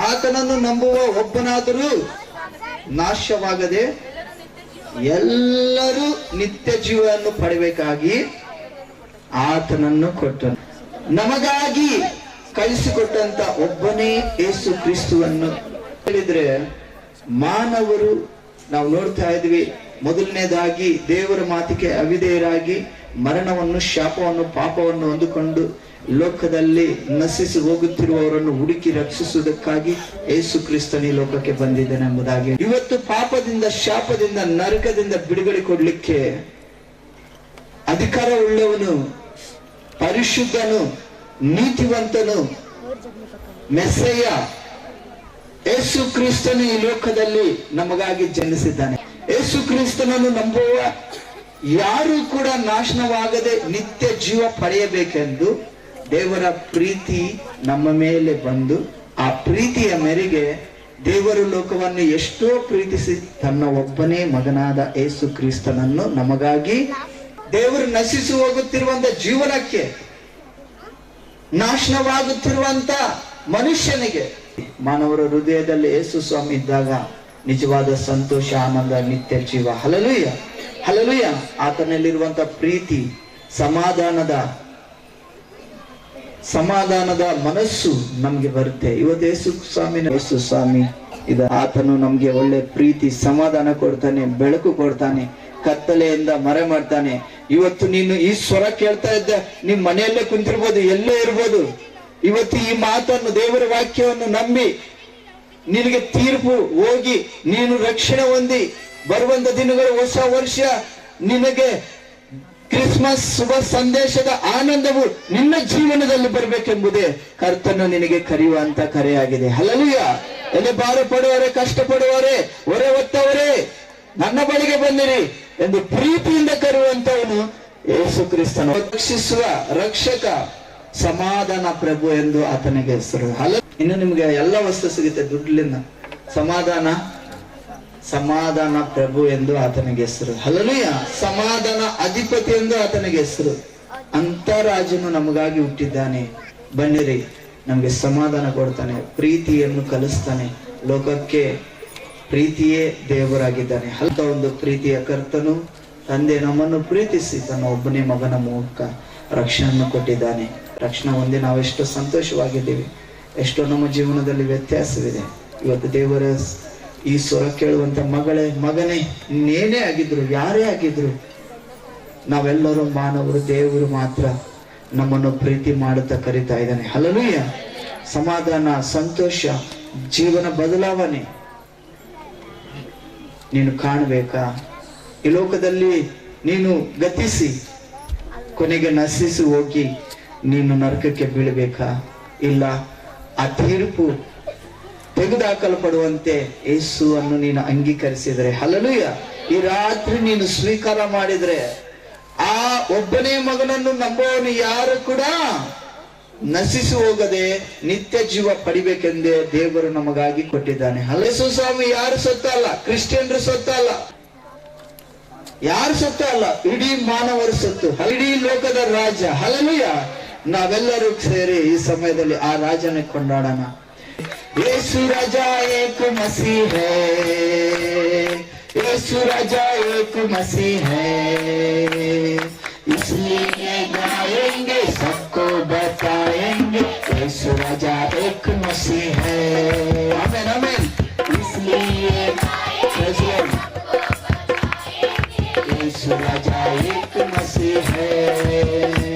ಆತನನ್ನು ನಂಬುವ ಒಬ್ಬನಾದರೂ ನಾಶವಾಗದೆ ಎಲ್ಲರೂ ನಿತ್ಯ ಜೀವವನ್ನು ಪಡೆಯಬೇಕಾಗಿ ಆತನನ್ನು ಕೊಟ್ಟನು. ನಮಗಾಗಿ ಕಳಿಸಿಕೊಟ್ಟಂತ ಒಬ್ಬನೇ ಯೇಸು ಕ್ರಿಸ್ತುವನ್ನು ಹೇಳಿದ್ರೆ, ಮಾನವರು ನಾವು ನೋಡ್ತಾ ಇದ್ವಿ, ಮೊದಲನೇದಾಗಿ ದೇವರ ಮಾತಿಗೆ ಅವಿಧೇಯರಾಗಿ ಮರಣವನ್ನು, ಶಾಪವನ್ನು, ಪಾಪವನ್ನು ಹೊಂದಿಕೊಂಡು ಲೋಕದಲ್ಲಿ ನಶಿಸಿ ಹೋಗುತ್ತಿರುವವರನ್ನು ಹುಡುಕಿ ರಕ್ಷಿಸುವುದಕ್ಕಾಗಿ ಯೇಸು ಕ್ರಿಸ್ತನ ಈ ಲೋಕಕ್ಕೆ ಬಂದಿದ್ದಾನೆ ಎಂಬುದಾಗಿ. ಇವತ್ತು ಪಾಪದಿಂದ, ಶಾಪದಿಂದ, ನರಕದಿಂದ ಬಿಡುಗಡೆ ಕೊಡ್ಲಿಕ್ಕೆ ಅಧಿಕಾರ ಉಳ್ಳವನು, ಪರಿಶುದ್ಧನು, ನೀತಿವಂತನು, ಮೆಸ್ಸಯ್ಯ ಯೇಸು ಕ್ರಿಸ್ತನು ಈ ಲೋಕದಲ್ಲಿ ನಮಗಾಗಿ ಜನಿಸಿದ್ದಾನೆ. ಯೇಸು ಕ್ರಿಸ್ತನನ್ನು ನಂಬುವ ಯಾರು ಕೂಡ ನಾಶನವಾಗದೆ ನಿತ್ಯ ಜೀವ ಪಡೆಯಬೇಕೆಂದು ದೇವರ ಪ್ರೀತಿ ನಮ್ಮ ಮೇಲೆ ಬಂದು, ಆ ಪ್ರೀತಿಯ ಮೇರೆಗೆ ದೇವರು ಲೋಕವನ್ನು ಎಷ್ಟೋ ಪ್ರೀತಿಸಿ ತನ್ನ ಒಬ್ಬನೇ ಮಗನಾದ ಯೇಸು ಕ್ರಿಸ್ತನನ್ನು ನಮಗಾಗಿ, ದೇವರು ನಶಿಸಿ ಹೋಗುತ್ತಿರುವಂತ ಜೀವನಕ್ಕೆ, ನಾಶನವಾಗುತ್ತಿರುವಂತ ಮನುಷ್ಯನಿಗೆ, ಮಾನವರ ಹೃದಯದಲ್ಲಿ ಯೇಸು ಸ್ವಾಮಿ ಇದ್ದಾಗ ನಿಜವಾದ ಸಂತೋಷ, ಆನಂದ, ನಿತ್ಯ ಜೀವ. Hallelujah, hallelujah. ಆತನಲ್ಲಿರುವಂತ ಪ್ರೀತಿ, ಸಮಾಧಾನದ ಮನಸ್ಸು ನಮ್ಗೆ ಬರುತ್ತೆ. ಇವತ್ತು ಯೇಸು ಸ್ವಾಮಿ ಆತನು ನಮ್ಗೆ ಒಳ್ಳೆ ಪ್ರೀತಿ, ಸಮಾಧಾನ ಕೊಡ್ತಾನೆ, ಬೆಳಕು ಕೊಡ್ತಾನೆ, ಕತ್ತಲೆಯಿಂದ ಮರೆ ಮಾಡ್ತಾನೆ. ಇವತ್ತು ನೀನು ಈ ಸ್ವರ ಕೇಳ್ತಾ ಇದ್ದ, ನಿಮ್ ಮನೆಯಲ್ಲೇ ಕುಂತಿರ್ಬೋದು, ಎಲ್ಲೇ ಇರ್ಬೋದು. ಇವತ್ತು ಈ ಮಾತನ್ನು, ದೇವರ ವಾಕ್ಯವನ್ನು ನಂಬಿ ನಿನಗೆ ತೀರ್ಪು ಹೋಗಿ ನೀನು ರಕ್ಷಣೆ ಹೊಂದಿ ಬರುವಂತ ದಿನಗಳು, ಹೊಸ ವರ್ಷ, ನಿನಗೆ ಕ್ರಿಸ್ಮಸ್ ಶುಭ ಸಂದೇಶದ ಆನಂದವು ನಿನ್ನ ಜೀವನದಲ್ಲಿ ಬರಬೇಕೆಂಬುದೇ ಕರ್ತನು ನಿನಗೆ ಕರೆಯುವಂತ ಕರೆಯಾಗಿದೆ. ಹಲ್ಲೆಲೂಯಾ. ಎಲ್ಲಿ ಭಾರ ಪಡುವವರೇ, ಕಷ್ಟ ಪಡುವವರೇ, ಹೊರೆ ಹೊತ್ತವರೇ, ನನ್ನ ಬಳಿಗೆ ಬಂದಿರಿ ಎಂದು ಪ್ರೀತಿಯಿಂದ ಕರೆಯುವಂತವನು ಯೇಸು ಕ್ರಿಸ್ತನು. ರಕ್ಷಿಸುವ ರಕ್ಷಕ, ಸಮಾಧಾನ ಪ್ರಭು ಎಂದು ಆತನಿಗೆ ಹೆಸರು. ಇನ್ನು ನಿಮ್ಗೆ ಎಲ್ಲ ವಸ್ತು ಸಿಗುತ್ತೆ ದುಡ್ಲಿಂದ. ಸಮಾಧಾನ ಪ್ರಭು ಎಂದು ಆತನಿಗೆ ಹೆಸರು. ಹಲ್ಲೆಲೂಯಾ. ಸಮಾಧಾನ ಅಧಿಪತಿ ಎಂದು ಆತನಿಗೆ ಹೆಸರು. ಅಂತ ರಾಜನು ನಮಗಾಗಿ ಹುಟ್ಟಿದ್ದಾನೆ. ಬನ್ನಿರಿ, ನಮ್ಗೆ ಸಮಾಧಾನ ಕೊಡ್ತಾನೆ, ಪ್ರೀತಿಯನ್ನು ಕಲಿಸ್ತಾನೆ. ಲೋಕಕ್ಕೆ ಪ್ರೀತಿಯೇ ದೇವರಾಗಿದ್ದಾನೆ. ಅಂತ ಒಂದು ಪ್ರೀತಿಯ ಕರ್ತನು, ತಂದೆ ನಮ್ಮನ್ನು ಪ್ರೀತಿಸಿ ತನ್ನ ಒಬ್ಬನೇ ಮಗನ ಮೂಲಕ ರಕ್ಷಣೆಯನ್ನು ಕೊಟ್ಟಿದ್ದಾನೆ. ರಕ್ಷಣೆ ಹೊಂದಿ ನಾವೆಷ್ಟು ಸಂತೋಷವಾಗಿದ್ದೀವಿ, ಎಷ್ಟೋ ನಮ್ಮ ಜೀವನದಲ್ಲಿ ವ್ಯತ್ಯಾಸವಿದೆ. ಇವತ್ತು ದೇವರ ಈ ಸ್ವರ ಕೇಳುವಂತ ಮಗನೇ, ನೇನೇ ಆಗಿದ್ರು, ಯಾರೇ ಆಗಿದ್ರು, ನಾವೆಲ್ಲರೂ ಮಾನವರು. ದೇವರು ಮಾತ್ರ ನಮ್ಮನ್ನು ಪ್ರೀತಿ ಮಾಡುತ್ತಾ ಕರೀತಾ ಇದ್ದಾನೆ. ಹಲ್ಲೆಲೂಯಾ. ಸಮಾಧಾನ, ಸಂತೋಷ, ಜೀವನ ಬದಲಾವಣೆ ನೀನು ಕಾಣಬೇಕಾ? ಈ ಲೋಕದಲ್ಲಿ ನೀನು ಗತಿಸಿ ಕೊನೆಗೆ ನಶಿಸಿ ಹೋಗಿ ನೀನು ನರಕಕ್ಕೆ ಬೀಳಬೇಕಾ? ಇಲ್ಲ, ಆ ತೀರ್ಪು ತೆಗೆದುಹಾಕಲ್ಪಡುವಂತೆ ಯೇಸುವನ್ನು ನೀನು ಅಂಗೀಕರಿಸಿದರೆ, ಹಲ್ಲೆಲೂಯಾ, ಈ ರಾತ್ರಿ ನೀನು ಸ್ವೀಕಾರ ಮಾಡಿದ್ರೆ, ಆ ಒಬ್ಬನೇ ಮಗನನ್ನು ನಂಬುವವನು ಯಾರು ಕೂಡ ನಶಿಸಿ ಹೋಗದೆ ನಿತ್ಯ ಜೀವ ಪಡಿಬೇಕೆಂದೇ ದೇವರು ನಮಗಾಗಿ ಕೊಟ್ಟಿದ್ದಾನೆ. ಯೇಸು ಸ್ವಾಮಿ ಯಾರು ಸೊತ್ತ ಅಲ್ಲ, ಕ್ರಿಶ್ಚಿಯನ್ರು ಸೊತ್ತ ಅಲ್ಲ, ಯಾರು ಸೊತ್ತ ಅಲ್ಲ, ಇಡೀ ಮಾನವರ ಸೊತ್ತು, ಇಡೀ ಲೋಕದ ರಾಜ. ಹಲ್ಲೆಲೂಯಾ. ನಾವೆಲ್ಲರೂ ಸೇರಿ ಈ ಸಮಯದಲ್ಲಿ ಆ ರಾಜನ ಕೊಂಡಾಡೋಣ. ಯೇಸು ರಾಜಾ ಏಕ ಮसीह है, यीशु राजा एक मसीह है, इसलिए गाएंगे, सबको बताएंगे, यीशु राजा एक मसीह है. आमीन, आमीन. इसलिए यीशु राजा एक मसीह है.